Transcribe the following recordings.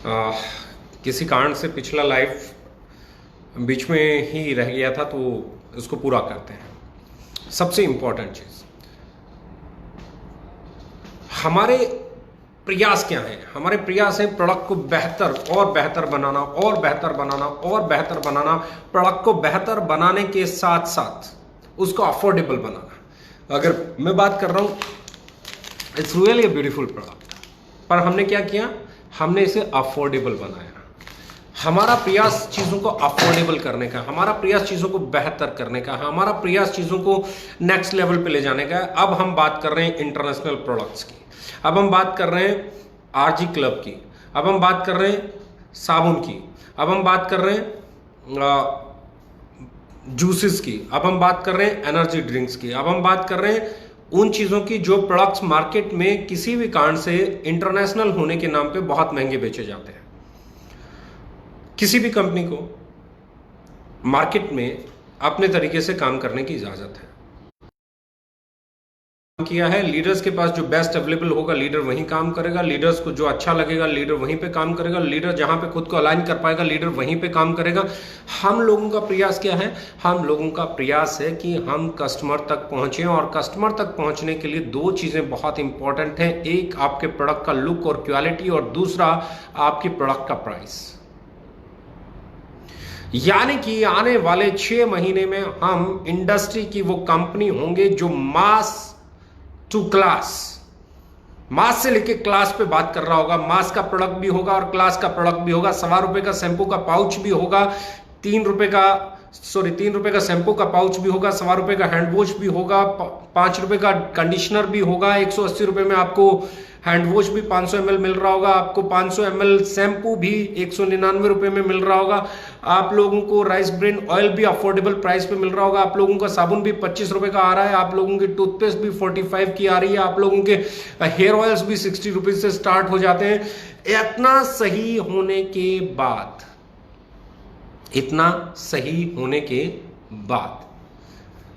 आ, किसी कारण से पिछला लाइफ बीच में ही रह गया था, तो इसको पूरा करते हैं। सबसे इंपॉर्टेंट चीज, हमारे प्रयास क्या है? हमारे प्रयास है प्रोडक्ट को बेहतर और बेहतर बनाना और बेहतर बनाना और बेहतर बनाना। प्रोडक्ट को बेहतर बनाने के साथ साथ उसको अफोर्डेबल बनाना। अगर मैं बात कर रहा हूं, it's really a beautiful product, पर हमने क्या किया? हमने इसे अफोर्डेबल बनाया। हमारा प्रयास चीजों को अफोर्डेबल करने का, हमारा प्रयास चीजों को बेहतर करने का, हमारा प्रयास चीजों को नेक्स्ट लेवल पे ले जाने का। अब हम बात कर रहे हैं इंटरनेशनल प्रोडक्ट्स की, अब हम बात कर रहे हैं आरजी क्लब की, अब हम बात कर रहे हैं साबुन की, अब हम बात कर रहे हैं जूसेस की, अब हम बात कर रहे हैं एनर्जी ड्रिंक्स की, अब हम बात कर रहे हैं उन चीजों की जो प्रोडक्ट्स मार्केट में किसी भी कारण से इंटरनेशनल होने के नाम पे बहुत महंगे बेचे जाते हैं। किसी भी कंपनी को मार्केट में अपने तरीके से काम करने की इजाजत है। किया है, लीडर्स के पास जो बेस्ट अवेलेबल होगा लीडर वहीं काम करेगा, लीडर्स को जो अच्छा लगेगा लीडर वहीं पे काम करेगा, लीडर जहां पे खुद को अलाइन कर पाएगा लीडर वहीं पे काम करेगा। हम लोगों का प्रयास क्या है? हम लोगों का प्रयास है कि हम कस्टमर तक पहुंचे, और कस्टमर तक पहुंचने के लिए दो चीजें बहुत इंपॉर्टेंट हैं। एक आपके प्रोडक्ट का लुक और क्वालिटी, और दूसरा आपके प्रोडक्ट का प्राइस। यानी कि आने वाले 6 महीने में हम इंडस्ट्री की वो कंपनी होंगे जो मास टू क्लास, मास से लेके क्लास पे बात कर रहा होगा। मास का प्रोडक्ट भी होगा और क्लास का प्रोडक्ट भी होगा। ₹1.25 का शैंपू का पाउच भी होगा, ₹3 का शैंपू का पाउच भी होगा, ₹1.25 का हैंड वॉश भी होगा, ₹5 का कंडीशनर भी होगा, ₹180 में आपको हैंड वॉश भी 500 ml मिल रहा होगा, आपको 500 ml शैम्पू भी ₹199 में मिल रहा होगा, आप लोगों को राइस ब्रेन ऑयल भी अफोर्डेबल प्राइस पे मिल रहा होगा, आप लोगों का साबुन भी ₹25 का आ रहा है, आप लोगों की टूथपेस्ट भी 45 की आ रही है, आप लोगों के हेयर ऑयल्स भी ₹60 से स्टार्ट हो जाते हैं। इतना सही होने के बाद, इतना सही होने के बाद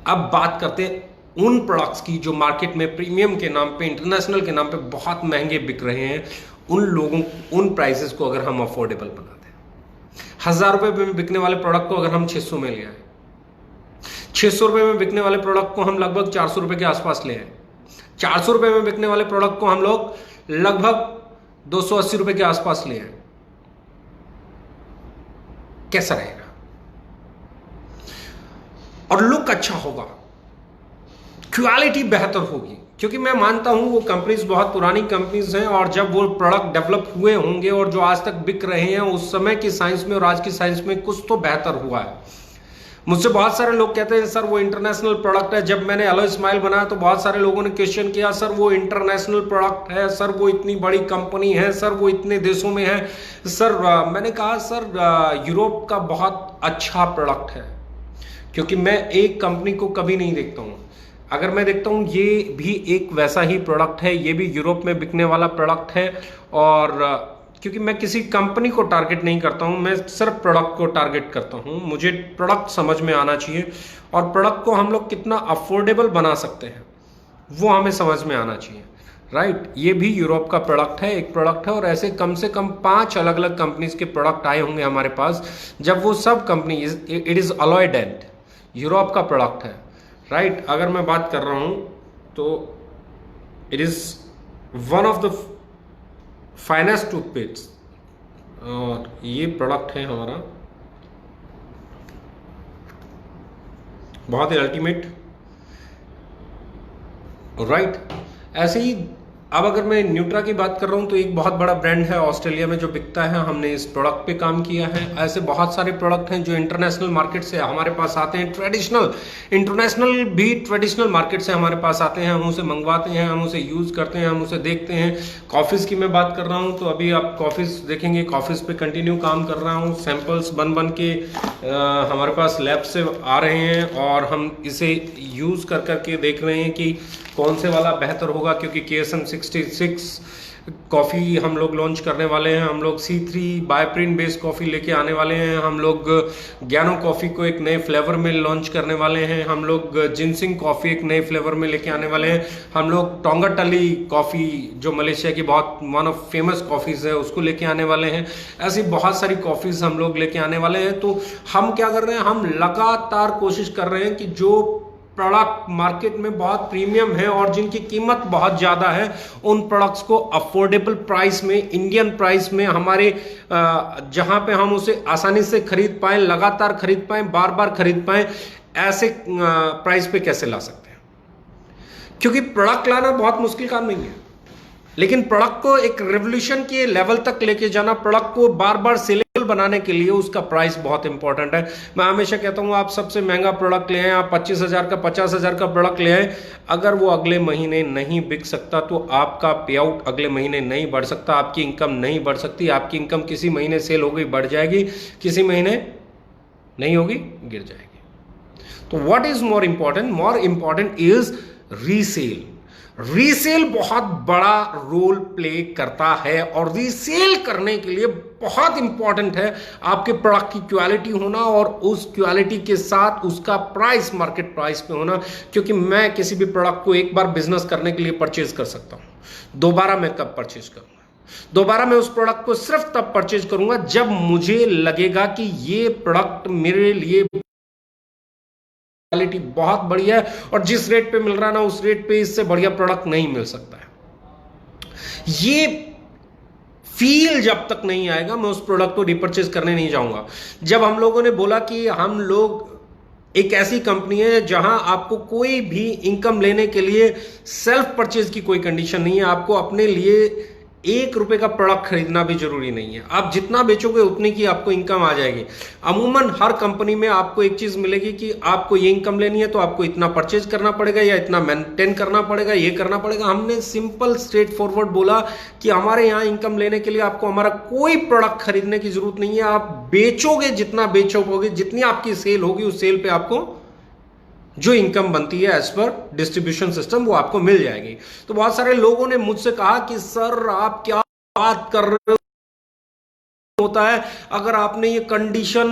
अब बात करते हैं उन प्रोडक्ट्स की जो मार्केट में प्रीमियम के नाम पे, इंटरनेशनल के नाम पे बहुत महंगे बिक रहे हैं। उन लोगों, उन प्राइसेस को अगर हम अफोर्डेबल बना दें, ₹1000 में बिकने वाले प्रोडक्ट को अगर हम 600 में ले आए, ₹600 में बिकने वाले प्रोडक्ट को हम लगभग ₹400 के आसपास ले आए, ₹400 में बिकने वाले प्रोडक्ट को हम लोग लगभग ₹280 के आसपास ले आए, कैसा रहेगा? और लुक अच्छा होगा, क्वालिटी बेहतर होगी, क्योंकि मैं मानता हूं वो कंपनीज बहुत पुरानी कंपनीज हैं, और जब वो प्रोडक्ट डेवलप हुए होंगे और जो आज तक बिक रहे हैं, उस समय की साइंस में और आज की साइंस में कुछ तो बेहतर हुआ है। मुझसे बहुत सारे लोग कहते हैं सर वो इंटरनेशनल प्रोडक्ट है। जब मैंने एलॉय स्माइल बनाया तो बहुत सारे लोगों ने क्वेश्चन किया, सर वो इंटरनेशनल प्रोडक्ट है, सर वो इतनी बड़ी कंपनी है, सर वो इतने देशों में है। सर मैंने कहा सर यूरोप का बहुत अच्छा प्रोडक्ट है, क्योंकि मैं एक कंपनी को कभी नहीं देखता हूं, अगर मैं देखता हूं ये भी एक वैसा ही प्रोडक्ट है, ये भी यूरोप में बिकने वाला प्रोडक्ट है। और क्योंकि मैं किसी कंपनी को टारगेट नहीं करता हूं, मैं सिर्फ प्रोडक्ट को टारगेट करता हूं। मुझे प्रोडक्ट समझ में आना चाहिए, और प्रोडक्ट को हम लोग कितना अफोर्डेबल बना सकते हैं वो हमें समझ में आना चाहिए, राइट? ये भी यूरोप का प्रोडक्ट है, एक प्रोडक्ट है, और ऐसे कम से कम 5 अलग अलग कंपनीज के प्रोडक्ट आए होंगे हमारे पास। जब वो सब company, it is Aloe Dent, Europe का प्रोडक्ट है, राइट? अगर मैं बात कर रहा हूं तो it is one of the finest toothpaste, और ये प्रोडक्ट है हमारा बहुत ही अल्टीमेट, राइट? ऐसे ही अब अगर मैं न्यूट्रा की बात कर रहा हूं तो एक बहुत बड़ा ब्रांड है ऑस्ट्रेलिया में जो बिकता है, हमने इस प्रोडक्ट पे काम किया है। ऐसे बहुत सारे प्रोडक्ट हैं जो इंटरनेशनल मार्केट से हमारे पास आते हैं, ट्रेडिशनल, इंटरनेशनल भी ट्रेडिशनल मार्केट से हमारे पास आते हैं, हम उसे मंगवाते हैं, हम उसे यूज करते हैं, हम उसे देखते हैं। कॉफीज की मैं बात कर रहा हूँ तो अभी आप कॉफीज देखेंगे, कॉफीज पे कंटिन्यू काम कर रहा हूँ, सैंपल्स बन बन के हमारे पास लैब से आ रहे हैं, और हम इसे यूज कर करके देख रहे हैं कि कौन से वाला बेहतर होगा, क्योंकि KSM 66 कॉफ़ी हम लोग लॉन्च करने वाले हैं। हम लोग C3 बायोप्रिन बेस्ड कॉफ़ी लेके आने वाले हैं। हम लोग ज्ञानो कॉफ़ी को एक नए फ्लेवर में लॉन्च करने वाले हैं। हम लोग जिनसिंग कॉफ़ी एक नए फ्लेवर में लेके आने वाले हैं। हम लोग टोंगाटली कॉफ़ी जो मलेशिया की बहुत वन ऑफ फेमस कॉफ़ीज़ है उसको लेके आने वाले हैं। ऐसी बहुत सारी कॉफ़ीज़ हम लोग लेके आने वाले हैं। तो हम क्या कर रहे हैं, हम लगातार कोशिश कर रहे हैं कि जो प्रोडक्ट मार्केट में बहुत प्रीमियम है और जिनकी कीमत बहुत ज़्यादा है, उन प्रोडक्ट्स को अफोर्डेबल प्राइस में, इंडियन प्राइस में, हमारे जहां पे हम उसे आसानी से खरीद पाएं, लगातार खरीद पाएं, बार बार खरीद पाएं, ऐसे प्राइस पे कैसे ला सकते हैं। क्योंकि प्रोडक्ट लाना बहुत मुश्किल काम नहीं है, लेकिन प्रोडक्ट को एक रेवोल्यूशन के लेवल तक लेके जाना, प्रोडक्ट को बार बार सेलेबल बनाने के लिए उसका प्राइस बहुत इंपॉर्टेंट है। मैं हमेशा कहता हूं, आप सबसे महंगा प्रोडक्ट ले आए, आप 25,000 का 50,000 का प्रोडक्ट ले आए, अगर वो अगले महीने नहीं बिक सकता तो आपका पे आउट अगले महीने नहीं बढ़ सकता, आपकी इनकम नहीं बढ़ सकती। आपकी इनकम किसी महीने सेल हो गई बढ़ जाएगी, किसी महीने नहीं होगी गिर जाएगी। तो what is more important? More important is resale. Resale बहुत बड़ा रोल प्ले करता है और रीसेल करने के लिए बहुत इंपॉर्टेंट है आपके प्रोडक्ट की क्वालिटी होना और उस क्वालिटी के साथ उसका प्राइस मार्केट प्राइस पे होना। क्योंकि मैं किसी भी प्रोडक्ट को एक बार बिजनेस करने के लिए परचेज कर सकता हूं, दोबारा मैं कब परचेज करूंगा? दोबारा मैं उस प्रोडक्ट को सिर्फ तब परचेज करूंगा जब मुझे लगेगा कि ये प्रोडक्ट मेरे लिए क्वालिटी बहुत बढ़िया है और जिस रेट पे मिल रहा है ना, उस रेट पे इससे बढ़िया प्रोडक्ट नहीं मिल सकता है। ये फील जब तक नहीं आएगा मैं उस प्रोडक्ट को रिपर्चेज करने नहीं जाऊंगा। जब हम लोगों ने बोला कि हम लोग एक ऐसी कंपनी है जहां आपको कोई भी इनकम लेने के लिए सेल्फ परचेज की कोई कंडीशन नहीं है, आपको अपने लिए 1 रुपए का प्रोडक्ट खरीदना भी जरूरी नहीं है, आप जितना बेचोगे उतनी की आपको इनकम आ जाएगी। अमूमन हर कंपनी में आपको एक चीज मिलेगी कि आपको ये इनकम लेनी है तो आपको इतना परचेज करना पड़ेगा या इतना मेंटेन करना पड़ेगा, ये करना पड़ेगा। हमने सिंपल स्ट्रेट फॉरवर्ड बोला कि हमारे यहाँ इनकम लेने के लिए आपको हमारा कोई प्रोडक्ट खरीदने की जरूरत नहीं है। आप बेचोगे जितना बेचोगे, जितनी आपकी सेल होगी उस सेल पे आपको जो इनकम बनती है एज पर डिस्ट्रीब्यूशन सिस्टम वो आपको मिल जाएगी। तो बहुत सारे लोगों ने मुझसे कहा कि सर आप क्या बात कर रहे हो, होता है अगर आपने ये कंडीशन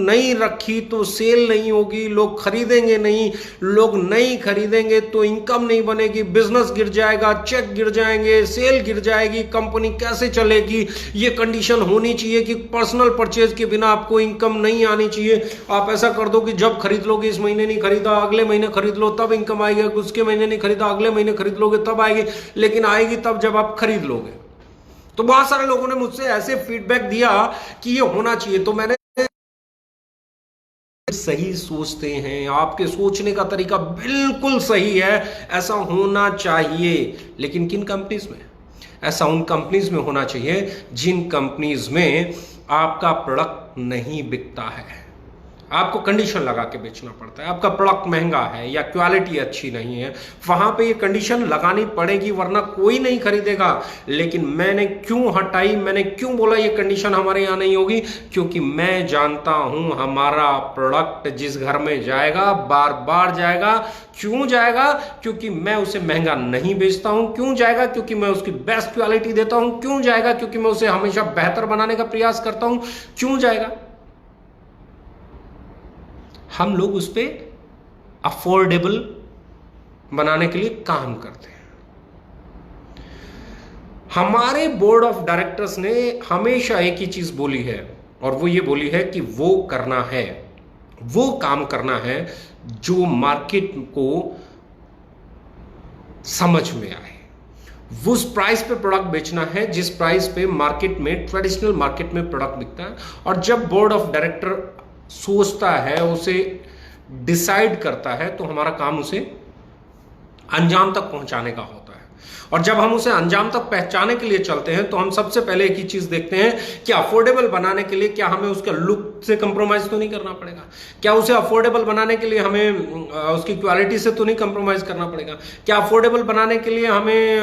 नहीं रखी तो सेल नहीं होगी, लोग खरीदेंगे नहीं, लोग नहीं खरीदेंगे तो इनकम नहीं बनेगी, बिजनेस गिर जाएगा, चेक गिर जाएंगे, सेल गिर जाएगी, कंपनी कैसे चलेगी। ये कंडीशन होनी चाहिए कि पर्सनल परचेज के बिना आपको इनकम नहीं आनी चाहिए। आप ऐसा कर दो कि जब खरीद लोगे, इस महीने नहीं खरीदा अगले महीने खरीद लो तब इनकम आएगी, उसके महीने नहीं खरीदा अगले महीने खरीद लोगे तब आएगी, लेकिन आएगी तब जब आप खरीद लोगे। तो बहुत सारे लोगों ने मुझसे ऐसे फीडबैक दिया कि ये होना चाहिए। तो मैंने सही सोचते हैं, आपके सोचने का तरीका बिल्कुल सही है, ऐसा होना चाहिए। लेकिन किन कंपनीज में? ऐसा उन कंपनीज में होना चाहिए जिन कंपनीज में आपका प्रोडक्ट नहीं बिकता है, आपको कंडीशन लगा के बेचना पड़ता है, आपका प्रोडक्ट महंगा है या क्वालिटी अच्छी नहीं है, वहां पे ये कंडीशन लगानी पड़ेगी वरना कोई नहीं खरीदेगा। लेकिन मैंने क्यों हटाई, मैंने क्यों बोला ये कंडीशन हमारे यहाँ नहीं होगी? क्योंकि मैं जानता हूं हमारा प्रोडक्ट जिस घर में जाएगा बार बार जाएगा। क्यों जाएगा? क्योंकि मैं उसे महंगा नहीं बेचता हूं। क्यों जाएगा? क्योंकि मैं उसकी बेस्ट क्वालिटी देता हूं। क्यों जाएगा? क्योंकि मैं उसे हमेशा बेहतर बनाने का प्रयास करता हूं। क्यों जाएगा? हम लोग उस पर अफोर्डेबल बनाने के लिए काम करते हैं। हमारे बोर्ड ऑफ डायरेक्टर्स ने हमेशा एक ही चीज बोली है और वो ये बोली है कि वो करना है, वो काम करना है जो मार्केट को समझ में आए, वो उस प्राइस पे प्रोडक्ट बेचना है जिस प्राइस पे मार्केट में, ट्रेडिशनल मार्केट में प्रोडक्ट बिकता है। और जब बोर्ड ऑफ डायरेक्टर सोचता है, उसे डिसाइड करता है, तो हमारा काम उसे अंजाम तक पहुंचाने का होता है। और जब हम उसे अंजाम तक पहुंचाने के लिए चलते हैं तो हम सबसे पहले एक ही चीज देखते हैं कि अफोर्डेबल बनाने के लिए क्या हमें उसका लुक से कंप्रोमाइज तो नहीं करना पड़ेगा, क्या उसे अफोर्डेबल बनाने के लिए हमें उसकी क्वालिटी से तो नहीं कंप्रोमाइज करना पड़ेगा, क्या अफोर्डेबल बनाने के लिए हमें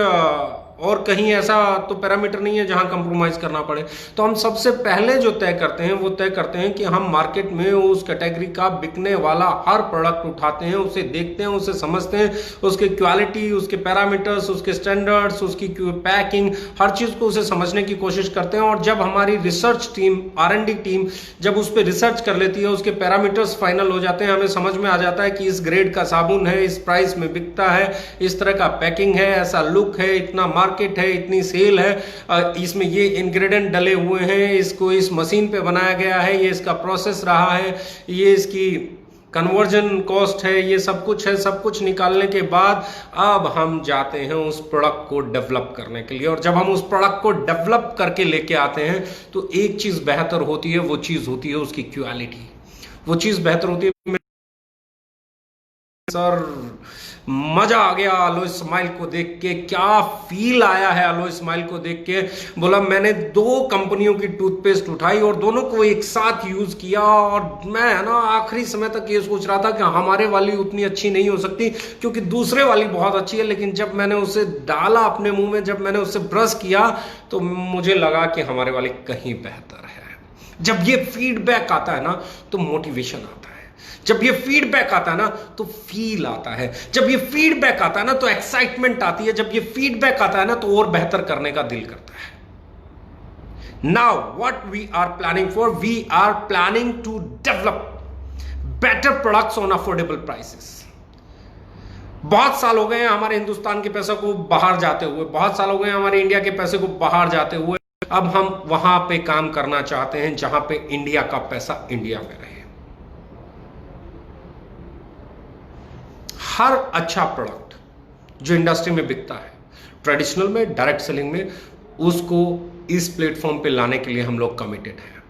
और कहीं ऐसा तो पैरामीटर नहीं है जहां कंप्रोमाइज करना पड़े। तो हम सबसे पहले जो तय करते हैं वो तय करते हैं कि हम मार्केट में उस कैटेगरी का बिकने वाला हर प्रोडक्ट उठाते हैं, उसे देखते हैं, उसे समझते हैं, उसकी क्वालिटी, उसके पैरामीटर्स, उसके स्टैंडर्ड्स, उसकी पैकिंग, हर चीज को उसे समझने की कोशिश करते हैं। और जब हमारी रिसर्च टीम, R&D टीम जब उस पर रिसर्च कर लेती है, उसके पैरामीटर्स फाइनल हो जाते हैं, हमें समझ में आ जाता है कि इस ग्रेड का साबुन है, इस प्राइस में बिकता है, इस तरह का पैकिंग है, ऐसा लुक है, इतना मार्केट है, इतनी सेल है, इसमें ये इंग्रेडिएंट डले हुए हैं, इसको इस मशीन पे बनाया गया है, ये इसका प्रोसेस रहा है, ये इसकी कन्वर्जन कॉस्ट है, ये सब कुछ है। सब कुछ निकालने के बाद अब हम जाते हैं उस प्रोडक्ट को डेवलप करने के लिए। और जब हम उस प्रोडक्ट को डेवलप करके लेके आते हैं तो एक चीज बेहतर होती है, वो चीज होती है उसकी क्वालिटी, वो चीज बेहतर होती है। सर मजा आ गया अलोय स्माइल को देख के, क्या फील आया है अलोय स्माइल को देख के। बोला मैंने 2 कंपनियों की टूथपेस्ट उठाई और दोनों को एक साथ यूज किया, और मैं है ना आखिरी समय तक ये सोच रहा था कि हमारे वाली उतनी अच्छी नहीं हो सकती क्योंकि दूसरे वाली बहुत अच्छी है। लेकिन जब मैंने उसे डाला अपने मुंह में, जब मैंने उसे ब्रश किया तो मुझे लगा कि हमारे वाली कहीं बेहतर है। जब ये फीडबैक आता है ना तो मोटिवेशन आता है, जब ये फीडबैक आता है ना तो फील आता है, जब ये फीडबैक आता है ना तो एक्साइटमेंट आती है, जब ये फीडबैक आता है ना तो और बेहतर करने का दिल करता है। Now what we are planning for, we are planning to develop better products on affordable prices. बहुत साल हो गए हैं हमारे हिंदुस्तान के पैसे को बाहर जाते हुए, बहुत साल हो गए हैं हमारे इंडिया के पैसे को बाहर जाते हुए। अब हम वहां पे काम करना चाहते हैं जहां पे इंडिया का पैसा इंडिया में रहे। हर अच्छा प्रोडक्ट जो इंडस्ट्री में बिकता है, ट्रेडिशनल में, डायरेक्ट सेलिंग में, उसको इस प्लेटफॉर्म पे लाने के लिए हम लोग कमिटेड हैं।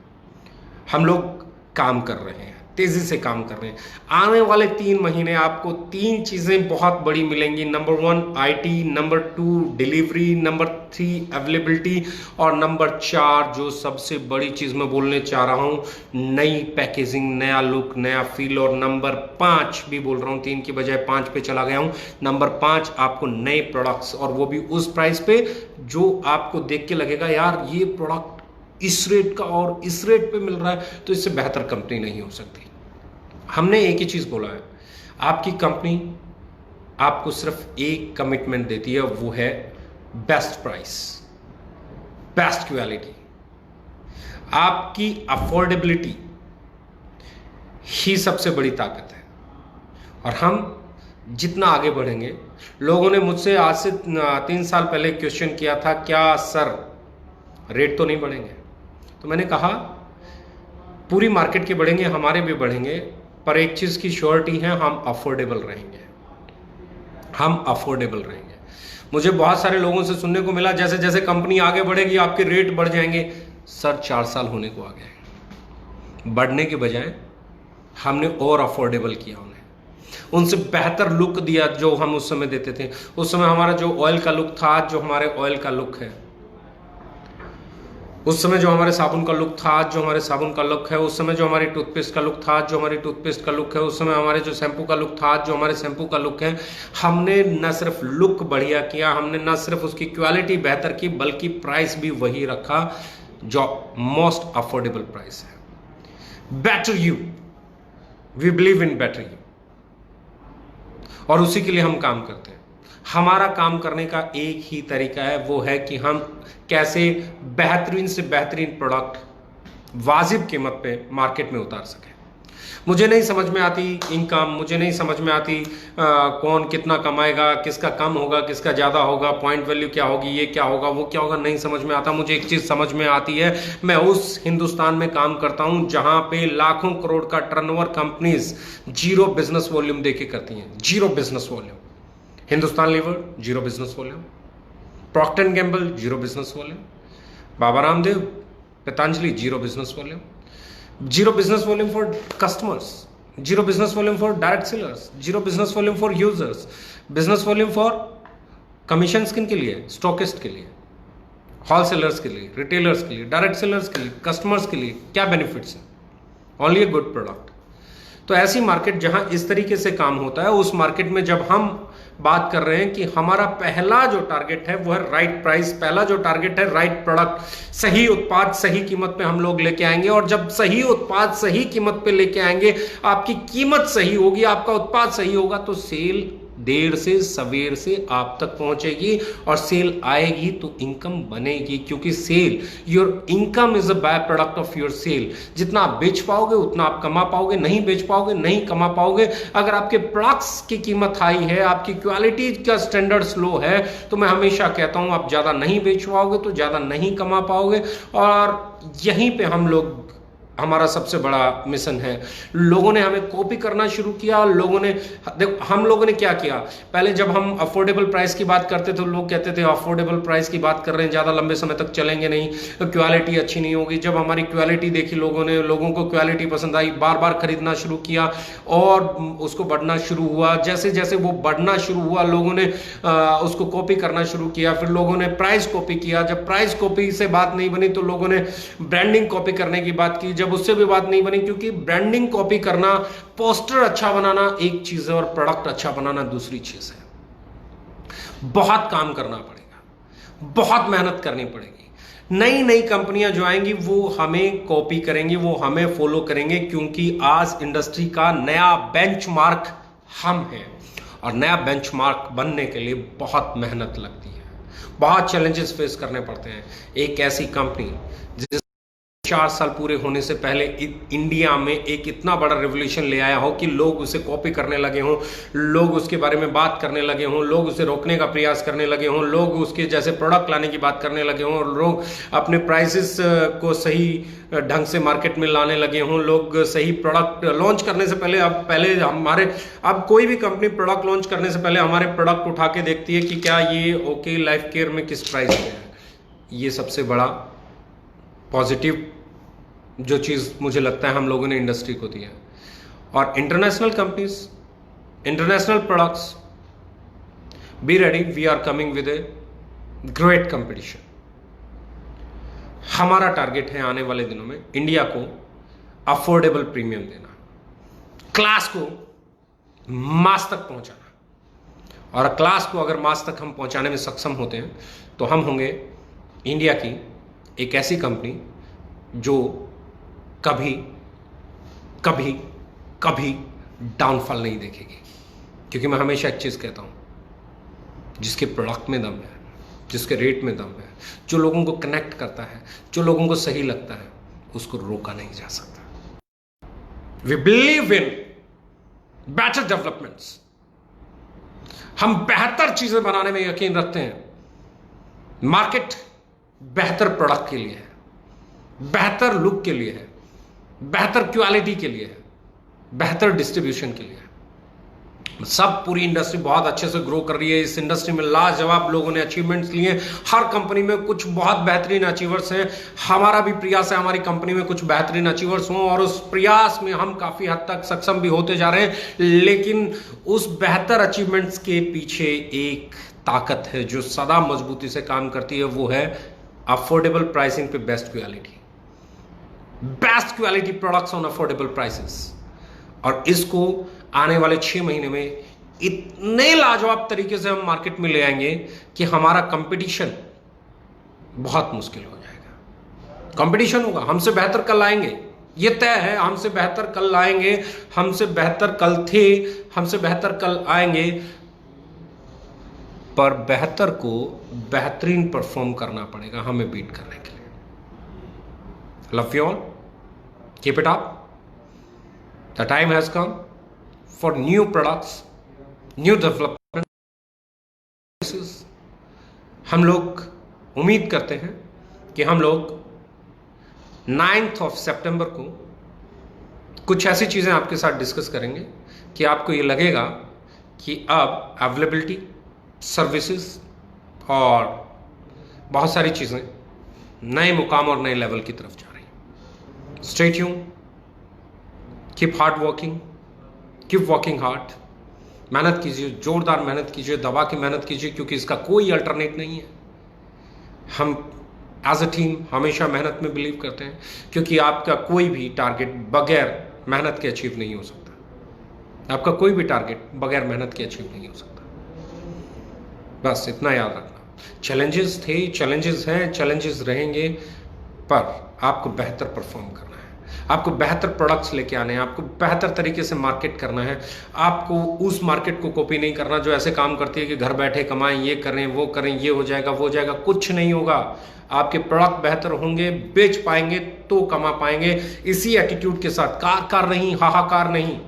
हम लोग काम कर रहे हैं, तेजी से काम कर रहे हैं। आने वाले 3 महीने आपको 3 चीजें बहुत बड़ी मिलेंगी। Number 1 IT, number 2 delivery, number 3 availability, और नंबर 4 जो सबसे बड़ी चीज मैं बोलने चाह रहा हूं, नई पैकेजिंग, नया लुक, नया फील। और नंबर 5 भी बोल रहा हूं, 3 की बजाय 5 पे चला गया हूं। नंबर 5 आपको नए प्रोडक्ट्स, और वो भी उस प्राइस पे जो आपको देख के लगेगा यार ये प्रोडक्ट इस रेट का और इस रेट पे मिल रहा है तो इससे बेहतर कंपनी नहीं हो सकती। हमने एक ही चीज बोला है, आपकी कंपनी आपको सिर्फ एक कमिटमेंट देती है, वो है बेस्ट प्राइस, बेस्ट क्वालिटी। आपकी अफोर्डेबिलिटी ही सबसे बड़ी ताकत है। और हम जितना आगे बढ़ेंगे, लोगों ने मुझसे आज से 3 साल पहले क्वेश्चन किया था, क्या सर रेट तो नहीं बढ़ेंगे? तो मैंने कहा पूरी मार्केट के बढ़ेंगे, हमारे भी बढ़ेंगे, पर एक चीज की श्योरिटी है, हम अफोर्डेबल रहेंगे, हम अफोर्डेबल रहेंगे। मुझे बहुत सारे लोगों से सुनने को मिला जैसे जैसे कंपनी आगे बढ़ेगी आपके रेट बढ़ जाएंगे। सर 4 साल होने को आ गए, बढ़ने के बजाय हमने और अफोर्डेबल किया उन्हें, उनसे बेहतर लुक दिया जो हम उस समय देते थे। उस समय हमारा जो ऑयल का लुक था, आज जो हमारे ऑयल का लुक है, उस समय जो हमारे साबुन का लुक था, आज जो हमारे साबुन का लुक है, उस समय जो हमारी टूथपेस्ट का लुक था, आज जो हमारी टूथपेस्ट का लुक है, उस समय हमारे जो शैम्पू का लुक था, आज जो हमारे शैम्पू का लुक है। हमने न सिर्फ लुक बढ़िया किया, हमने न सिर्फ उसकी क्वालिटी बेहतर की, बल्कि प्राइस भी वही रखा जो मोस्ट अफोर्डेबल प्राइस है। Better you, we believe in better you, और उसी के लिए हम काम करते हैं। हमारा काम करने का एक ही तरीका है, वो है कि हम कैसे बेहतरीन से बेहतरीन प्रोडक्ट वाजिब कीमत पे मार्केट में उतार सकें। मुझे नहीं समझ में आती इनकम, मुझे नहीं समझ में आती कौन कितना कमाएगा, किसका कम होगा, किसका ज़्यादा होगा, पॉइंट वैल्यू क्या होगी, ये क्या होगा, वो क्या होगा, नहीं समझ में आता। मुझे एक चीज़ समझ में आती है, मैं उस हिंदुस्तान में काम करता हूँ जहाँ पे लाखों करोड़ का टर्नओवर कंपनीज 0 बिजनेस वॉल्यूम देके करती हैं, 0 business volume. Hindustan Lever 0 business volume, Procter and Gamble 0 business volume, Baba Ramdev, Patanjali 0 business volume, 0 business volume for customers, 0 business volume for direct sellers, 0 business volume for users, business volume for commission किन के लिए, stockist के लिए, wholesalers के लिए, retailers के लिए, direct sellers के लिए, कस्टमर्स के लिए क्या बेनिफिट्स हैं? Only a good product. तो ऐसी मार्केट जहां इस तरीके से काम होता है, उस मार्केट में जब हम बात कर रहे हैं कि हमारा पहला जो टारगेट है वो है राइट प्राइस, पहला जो टारगेट है राइट प्रोडक्ट, सही उत्पाद सही कीमत पे हम लोग लेके आएंगे। और जब सही उत्पाद सही कीमत पे लेके आएंगे, आपकी कीमत सही होगी, आपका उत्पाद सही होगा, तो सेल देर से सवेर से आप तक पहुंचेगी, और सेल आएगी तो इनकम बनेगी, क्योंकि sale, your income is a by product of your sale. जितना आप बेच पाओगे उतना आप कमा पाओगे, नहीं बेच पाओगे नहीं कमा पाओगे। अगर आपके प्रोडक्ट्स की कीमत हाई है, आपकी क्वालिटी का स्टैंडर्ड्स लो है, तो मैं हमेशा कहता हूं आप ज्यादा नहीं बेच पाओगे तो ज्यादा नहीं कमा पाओगे। और यहीं पे हमारा सबसे बड़ा मिशन है। लोगों ने हमें कॉपी करना शुरू किया, हम लोगों ने क्या किया, पहले जब हम अफोर्डेबल प्राइस की बात करते थे, लोग कहते थे अफोर्डेबल प्राइस की बात कर रहे हैं, ज़्यादा लंबे समय तक चलेंगे नहीं, क्वालिटी अच्छी नहीं होगी। जब हमारी क्वालिटी देखी लोगों को क्वालिटी पसंद आई, बार बार खरीदना शुरू किया और उसको बढ़ना शुरू हुआ। जैसे जैसे वो बढ़ना शुरू हुआ, लोगों ने उसको कॉपी करना शुरू किया, फिर लोगों ने प्राइस कॉपी किया। जब प्राइस कॉपी से बात नहीं बनी तो लोगों ने ब्रांडिंग कॉपी करने की बात की, जब उससे भी बात नहीं बनी, क्योंकि ब्रांडिंग कॉपी करना, पोस्टर अच्छा बनाना एक चीज है और प्रोडक्ट अच्छा बनाना दूसरी चीज है। बहुत काम करना पड़ेगा, बहुत मेहनत करनी पड़ेगी। नई नई कंपनियां जो आएंगी वो हमें कॉपी करेंगी, वो हमें फॉलो करेंगे, क्योंकि आज इंडस्ट्री का नया बेंचमार्क हम हैं। और नया बेंचमार्क बनने के लिए बहुत मेहनत लगती है, बहुत चैलेंजेस फेस करने पड़ते हैं। एक ऐसी कंपनी जिस 4 साल पूरे होने से पहले इंडिया में एक इतना बड़ा रिवोल्यूशन ले आया हो कि लोग उसे कॉपी करने लगे हों, लोग उसके बारे में बात करने लगे हों, लोग उसे रोकने का प्रयास करने लगे हों, लोग उसके जैसे प्रोडक्ट लाने की बात करने लगे हों, और लोग अपने प्राइसेस को सही ढंग से मार्केट में लाने लगे हों, लोग सही प्रोडक्ट लॉन्च करने से अब कोई भी कंपनी प्रोडक्ट लॉन्च करने से पहले हमारे प्रोडक्ट उठा के देखती है कि क्या ये ओके लाइफ केयर में किस प्राइस पे है। ये सबसे बड़ा पॉजिटिव जो चीज़ मुझे लगता है हम लोगों ने इंडस्ट्री को दिया। और international companies, international products, be ready, we are coming with a great competition. हमारा टारगेट है आने वाले दिनों में इंडिया को अफोर्डेबल प्रीमियम देना, क्लास को मास तक पहुंचाना। और क्लास को अगर मास तक हम पहुंचाने में सक्षम होते हैं तो हम होंगे इंडिया की एक ऐसी कंपनी जो कभी कभी कभी डाउनफॉल नहीं देखेगी। क्योंकि मैं हमेशा एक चीज़ कहता हूँ, जिसके प्रोडक्ट में दम है, जिसके रेट में दम है, जो लोगों को कनेक्ट करता है, जो लोगों को सही लगता है, उसको रोका नहीं जा सकता। We believe in better developments. हम बेहतर चीजें बनाने में यकीन रखते हैं। मार्केट बेहतर प्रोडक्ट के लिए है, बेहतर लुक के लिए है, बेहतर क्वालिटी के लिए है, बेहतर डिस्ट्रीब्यूशन के लिए है। सब पूरी इंडस्ट्री बहुत अच्छे से ग्रो कर रही है। इस इंडस्ट्री में लाजवाब लोगों ने अचीवमेंट्स लिए। हर कंपनी में कुछ बहुत बेहतरीन अचीवर्स हैं। हमारा भी प्रयास है हमारी कंपनी में कुछ बेहतरीन अचीवर्स हों, और उस प्रयास में हम काफी हद तक सक्षम भी होते जा रहे हैं। लेकिन उस बेहतर अचीवमेंट्स के पीछे एक ताकत है जो सदा मजबूती से काम करती है, वो है अफोर्डेबल प्राइसिंग पे best quality products on affordable prices. और इसको आने वाले 6 महीने में इतने लाजवाब तरीके से हम मार्केट में ले आएंगे कि हमारा कंपटीशन बहुत मुश्किल हो जाएगा। कंपटीशन होगा, हमसे बेहतर कल आएंगे, ये तय है। हमसे बेहतर कल आएंगे, हमसे बेहतर कल थे, हमसे बेहतर कल आएंगे। पर बेहतर को बेहतरीन परफॉर्म करना पड़ेगा हमें बीट करने के लिए। Love you all, keep it up. The time has come for new products, new development. हम लोग उम्मीद करते हैं कि हम लोग 9 सितंबर को कुछ ऐसी चीजें आपके साथ डिस्कस करेंगे कि आपको ये लगेगा कि अब अवेलेबिलिटी, सर्विसेज और बहुत सारी चीजें नए मुकाम और नए लेवल की तरफ जा रही हैं। Stay tune, keep hard working, keep working hard. मेहनत कीजिए, जोरदार मेहनत कीजिए, दबा के मेहनत कीजिए, क्योंकि इसका कोई अल्टरनेट नहीं है। हम एज अ टीम हमेशा मेहनत में बिलीव करते हैं, क्योंकि आपका कोई भी टारगेट बगैर मेहनत के अचीव नहीं हो सकता। आपका कोई भी टारगेट बगैर मेहनत के अचीव नहीं हो सकता। बस इतना याद रखना। चैलेंजेस थे, चैलेंजेस हैं, चैलेंजेस रहेंगे, पर आपको बेहतर परफॉर्म करना है, आपको बेहतर प्रोडक्ट्स लेके आने हैं, आपको बेहतर तरीके से मार्केट करना है। आपको उस मार्केट को कॉपी नहीं करना जो ऐसे काम करती है कि घर बैठे कमाएं, ये करें, वो करें, ये हो जाएगा, वो हो जाएगा। कुछ नहीं होगा। आपके प्रोडक्ट बेहतर होंगे, बेच पाएंगे तो कमा पाएंगे। इसी एटीट्यूड के साथ, कार नहीं, हाहाकार नहीं,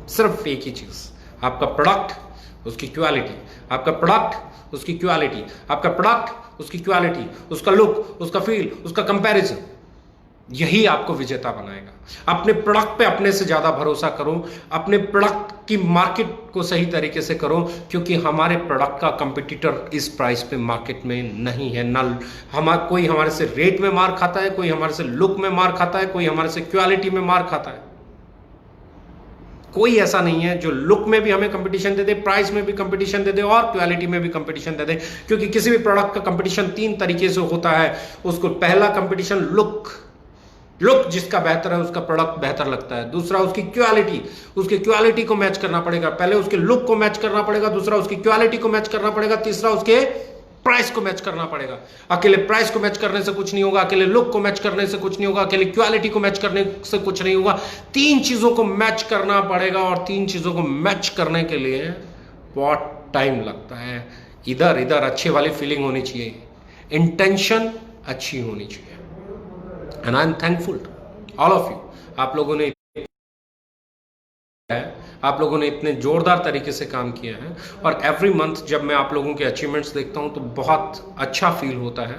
सिर्फ एक ही चीज, आपका प्रोडक्ट, उसकी क्वालिटी, आपका प्रोडक्ट, उसकी क्वालिटी, आपका प्रोडक्ट, उसकी क्वालिटी, उसका लुक, उसका फील, उसका कंपैरिजन, यही आपको विजेता बनाएगा। अपने प्रोडक्ट पे अपने से ज्यादा भरोसा करो, अपने प्रोडक्ट की मार्केट को सही तरीके से करो, क्योंकि हमारे प्रोडक्ट का कंपटीटर इस प्राइस पे मार्केट में नहीं है। ना कोई हमारे से रेट में मार खाता है, कोई हमारे से लुक में मार खाता है, कोई हमारे से क्वालिटी में मार खाता है। कोई ऐसा नहीं है जो लुक में भी हमें कंपटीशन दे दे, प्राइस में भी कंपटीशन दे दे और क्वालिटी में भी कंपटीशन दे दे। क्योंकि किसी भी प्रोडक्ट का कंपटीशन 3 तरीके से होता है। उसको पहला कंपटीशन लुक जिसका बेहतर है उसका प्रोडक्ट बेहतर लगता है। दूसरा उसकी क्वालिटी को मैच करना पड़ेगा। पहले उसके लुक को मैच करना पड़ेगा, दूसरा उसकी क्वालिटी को मैच करना पड़ेगा, तीसरा उसके प्राइस को मैच करना पड़ेगा। अकेले प्राइस को मैच करने से कुछ नहीं होगा, अकेले लुक को मैच करने से कुछ नहीं होगा, अकेले क्वालिटी को मैच करने से कुछ नहीं होगा। 3 चीजों को मैच करना पड़ेगा और 3 चीजों को मैच करने के लिए बहुत टाइम लगता है। इधर अच्छे वाली फीलिंग होनी चाहिए, इंटेंशन अच्छी होनी चाहिए। And I am thankful all of you. आप लोगों ने इतने जोरदार तरीके से काम किया है और एवरी मंथ जब मैं आप लोगों के अचीवमेंट्स देखता हूं तो बहुत अच्छा फील होता है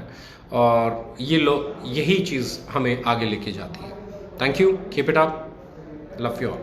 और यही चीज़ हमें आगे लेके जाती है। Thank you, keep it up, love you all.